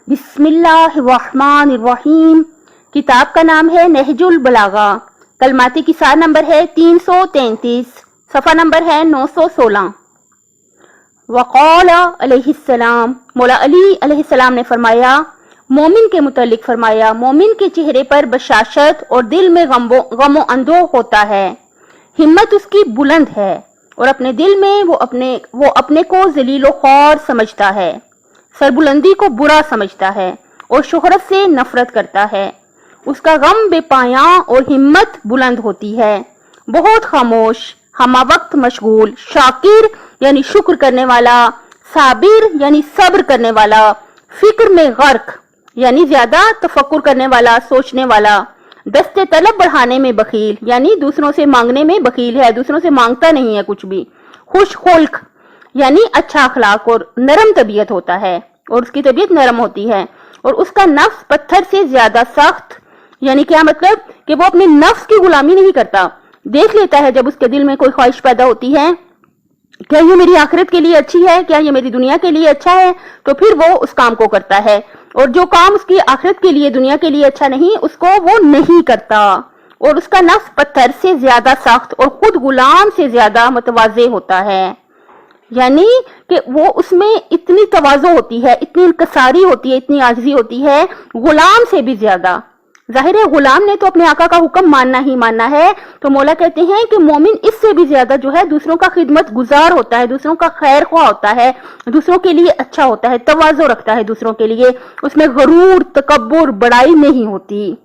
बिस्मिल्लाहिर्रहमानिर्रहीम। किताब का नाम है नहजुल बलागा। कलमाती की सार नंबर है 333, सफ़ा नंबर है 916। वक़ाल अलैहिस्सलाम, मौला अली अलैहिस्सलाम ने फरमाया, मोमिन के मुतल्लिक फरमाया, मोमिन के चेहरे पर बशाशत और दिल में गमो अंदो होता है। हिम्मत उसकी बुलंद है और अपने दिल में वो अपने को जलीलो ख्वार समझता है, सरबुलंदी को बुरा समझता है और शोहरत से नफरत करता है। उसका गम बेपाया और हिम्मत बुलंद होती है। बहुत खामोश, हमा वक्त मशगूल, शाकिर यानी शुक्र करने वाला, साबिर यानी सब्र करने वाला, फिक्र में गर्क यानी ज्यादा तफक्कुर करने वाला, सोचने वाला, दस्ते तलब बढ़ाने में बखील यानी दूसरों से मांगने में बखील है, दूसरों से मांगता नहीं है कुछ भी। खुश खुल्क यानी अच्छा अखलाक और नरम तबीयत होता है और उसकी तबीयत नरम होती है। और उसका नफ्स पत्थर से ज्यादा सख्त, यानी क्या मतलब कि वो अपने नफ्स की गुलामी नहीं करता। देख लेता है जब उसके दिल में कोई ख्वाहिश पैदा होती है, क्या ये मेरी आखिरत के लिए अच्छी है, क्या ये मेरी दुनिया के लिए अच्छा है, तो फिर वो उस काम को करता है। और जो काम उसकी आखिरत के लिए, दुनिया के लिए अच्छा नहीं, उसको वो नहीं करता। और उसका नफ्स पत्थर से ज्यादा सख्त और खुद गुलाम से ज्यादा मुतवाज़े होता है, यानी कि वो उसमें इतनी तवाज़ो होती है, इतनी इंकसारी होती है, इतनी आजिज़ी होती है, गुलाम से भी ज्यादा। जाहिर है गुलाम ने तो अपने आका का हुक्म मानना ही मानना है, तो मौला कहते हैं कि मोमिन इससे भी ज्यादा जो है दूसरों का खिदमत गुजार होता है, दूसरों का खैर ख्वाह होता है, दूसरों के लिए अच्छा होता है, तवाज़ो रखता है दूसरों के लिए, उसमें गरूर, तकब्बुर, बड़ाई नहीं होती।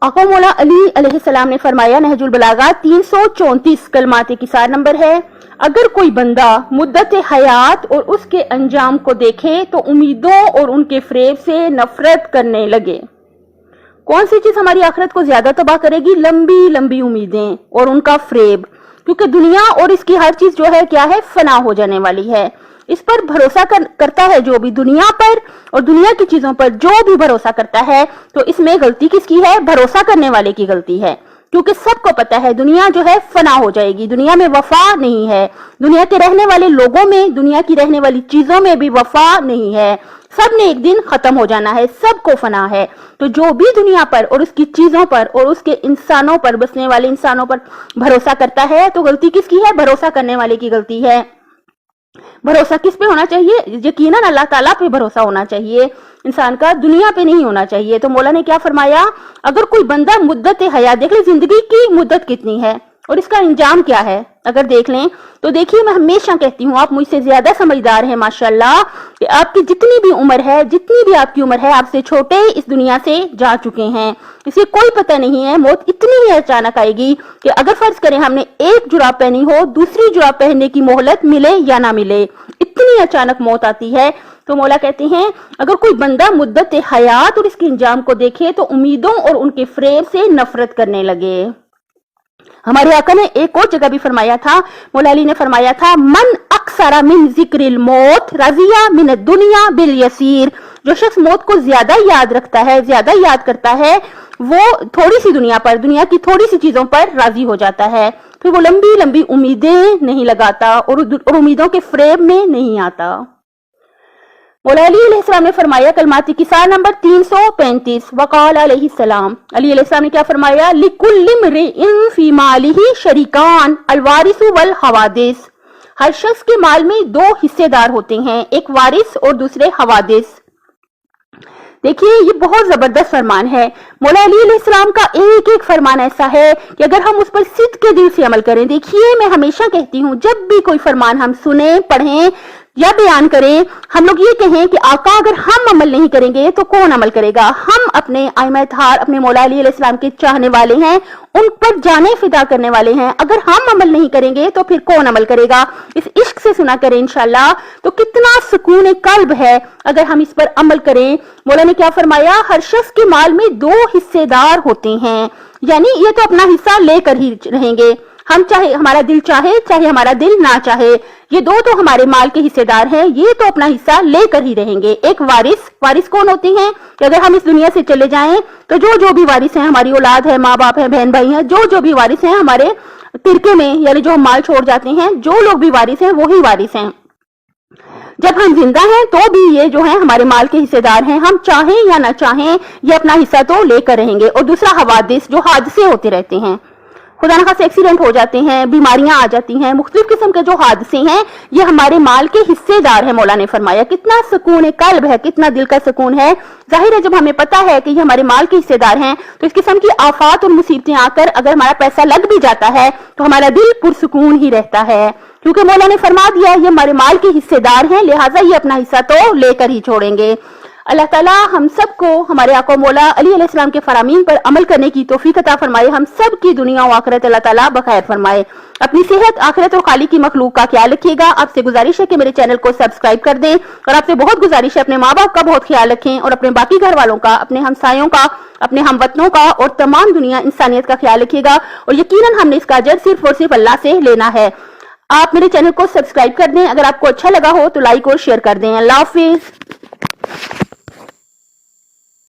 आका मौला अली अलैहिस्सलाम ने फरमाया, नहजुल बलागा 334 कलमाते की सार नंबर है, अगर कोई बंदा मुद्दत हयात और उसके अंजाम को देखे तो उम्मीदों और उनके फरेब से नफरत करने लगे। कौन सी चीज हमारी आखिरत को ज्यादा तबाह करेगी? लंबी लंबी उम्मीदें और उनका फरेब, क्योंकि दुनिया और इसकी हर चीज जो है क्या है, फना हो जाने वाली है। इस पर भरोसा करता है जो भी, दुनिया पर और दुनिया की चीजों पर जो भी भरोसा करता है, तो इसमें गलती किसकी है? भरोसा करने वाले की गलती है, क्योंकि सबको पता है दुनिया जो है फना हो जाएगी, दुनिया में वफा नहीं है, दुनिया के रहने वाले लोगों में, दुनिया की रहने वाली चीजों में भी वफा नहीं है, सब ने एक दिन खत्म हो जाना है, सबको फना है। तो जो भी दुनिया पर और उसकी चीजों पर और उसके इंसानों पर, बसने वाले इंसानों पर भरोसा करता है, तो गलती किसकी है? भरोसा करने वाले की गलती है। भरोसा किस पे होना चाहिए? यकीनन अल्लाह ताला पे भरोसा होना चाहिए इंसान का, दुनिया पे नहीं होना चाहिए। तो मौला ने क्या फरमाया, अगर कोई बंदा मुद्दत हयात, देख ले जिंदगी की मुद्दत कितनी है और इसका इंजाम क्या है, अगर देख लें तो देखिए, मैं हमेशा कहती हूँ, आप मुझसे ज्यादा समझदार हैं माशाल्लाह, कि आपकी जितनी भी उम्र है, जितनी भी आपकी उम्र है, आपसे छोटे इस दुनिया से जा चुके हैं, इसे कोई पता नहीं है। मौत इतनी ही अचानक आएगी कि अगर फर्ज करें हमने एक जुराब पहनी हो, दूसरी जुराब पहनने की मोहलत मिले या ना मिले, इतनी अचानक मौत आती है। तो मौला कहते हैं, अगर कोई बंदा मुद्दत हयात और इसके इंजाम को देखे तो उम्मीदों और उनके फरेब से नफरत करने लगे। हमारे आका ने एक और जगह भी फरमाया था, मौला अली ने फरमाया था, मन अक्सरा मिन जिक्रिल मौत रजिया मिन दुनिया बिल यसीर, जो शख्स मौत को ज्यादा याद रखता है, ज्यादा याद करता है, वो थोड़ी सी दुनिया पर, दुनिया की थोड़ी सी चीजों पर राजी हो जाता है, फिर वो लंबी लंबी उम्मीदें नहीं लगाता और उम्मीदों के फ्रेम में नहीं आता। मौला अली अलैहिस्सलाम ने फरमाया, कलमाती की सार नंबर 335, वक़ाल अलैहिस्सलाम, अली अलैहिस्सलाम ने क्या फरमाया, लिकुल्लि इम्रिइन फी मालिही शरीकान अलवारिसु वल हवादिस, हर शख्स के माल में दो हिस्सेदार होते हैं, एक वारिस और दूसरे हवादिस। देखिए ये बहुत जबरदस्त फरमान है। मौला अली अलैहिस्सलाम का एक एक फरमान ऐसा है कि अगर हम उस पर सिद्ध के दिल से अमल करें, देखिए मैं हमेशा कहती हूँ, जब भी कोई फरमान हम सुने, पढ़ें या बयान करें, हम लोग ये कहें कि आका अगर हम अमल नहीं करेंगे तो कौन अमल करेगा। हम अपने आइमा थार, अपने मौला अली अलैहिस्सलाम के चाहने वाले हैं, उन पर जाने फिदा करने वाले हैं, अगर हम अमल नहीं करेंगे तो फिर कौन अमल करेगा। इस इश्क से सुना करें इंशाल्लाह, तो कितना सुकून कल्ब है अगर हम इस पर अमल करें। मौला ने क्या फरमाया, हर शख्स के माल में दो हिस्सेदार होते हैं, यानी ये तो अपना हिस्सा लेकर ही रहेंगे, हम चाहे हमारा दिल चाहे, चाहे हमारा दिल ना चाहे, ये दो तो हमारे माल के हिस्सेदार हैं, ये तो अपना हिस्सा लेकर ही रहेंगे। एक वारिस, वारिस कौन होते हैं कि अगर हम इस दुनिया से चले जाएं तो जो भी वारिस हैं, हमारी औलाद है, माँ बाप है, बहन भाई हैं, जो भी वारिस हैं हमारे तिरके में, यानी जो हम माल छोड़ जाते हैं, जो लोग भी वारिस हैं वही वारिस हैं। جب ہم زندہ ہیں تو بھی یہ جو ہیں ہمارے مال کے حصے دار ہیں، ہم چاہیں یا نہ چاہیں یہ اپنا حصہ تو لے کر رہیں گے۔ اور دوسرا حوادث، جو حادثے ہوتے رہتے ہیں، خدا نخواستہ ایکسیڈنٹ ہو جاتے ہیں، بیماریاں آ جاتی ہیں، مختلف قسم کے جو حادثے ہیں یہ ہمارے مال کے حصے دار ہیں۔ مولا نے فرمایا کتنا سکون قلب ہے، کتنا دل کا سکون ہے۔ ظاہر ہے جب ہمیں پتہ ہے کہ یہ ہمارے مال کے حصے دار ہیں تو اس قسم کی آفات اور مصیبتیں آ کر اگر ہمارا پیسہ لگ بھی جاتا ہے تو ہمارا دل پرسکون ہی رہتا ہے، کیونکہ مولا نے فرما دیا یہ ہمارے مال کے حصے دار ہیں، لہٰذا یہ اپنا حصہ تو لے کر ہی چھوڑیں گے۔ اللہ تعالیٰ ہم سب کو ہمارے آقا مولا علی علیہ السلام کے فرامین پر عمل کرنے کی توفیق عطا فرمائے، ہم سب کی دنیا و آخرت اللہ تعالیٰ بخیر فرمائے۔ اپنی صحت، آخرت اور خالق کی مخلوق کا خیال رکھیے گا۔ آپ سے گزارش ہے کہ میرے چینل کو سبسکرائب کر دیں، اور آپ سے بہت گزارش ہے اپنے ماں باپ کا بہت خیال رکھیں، اور اپنے باقی گھر والوں کا، اپنے ہمسایوں کا، اپنے ہم وطنوں کا اور تمام دنیا انسانیت کا خیال رکھیے گا، اور یقیناً ہم نے اس کا اجر صرف اور صرف اللہ سے لینا ہے۔ آپ میرے چینل کو سبسکرائب کر دیں، اگر آپ کو اچھا لگا ہو تو لائک اور شیئر کر دیں۔ اللہ حافظ۔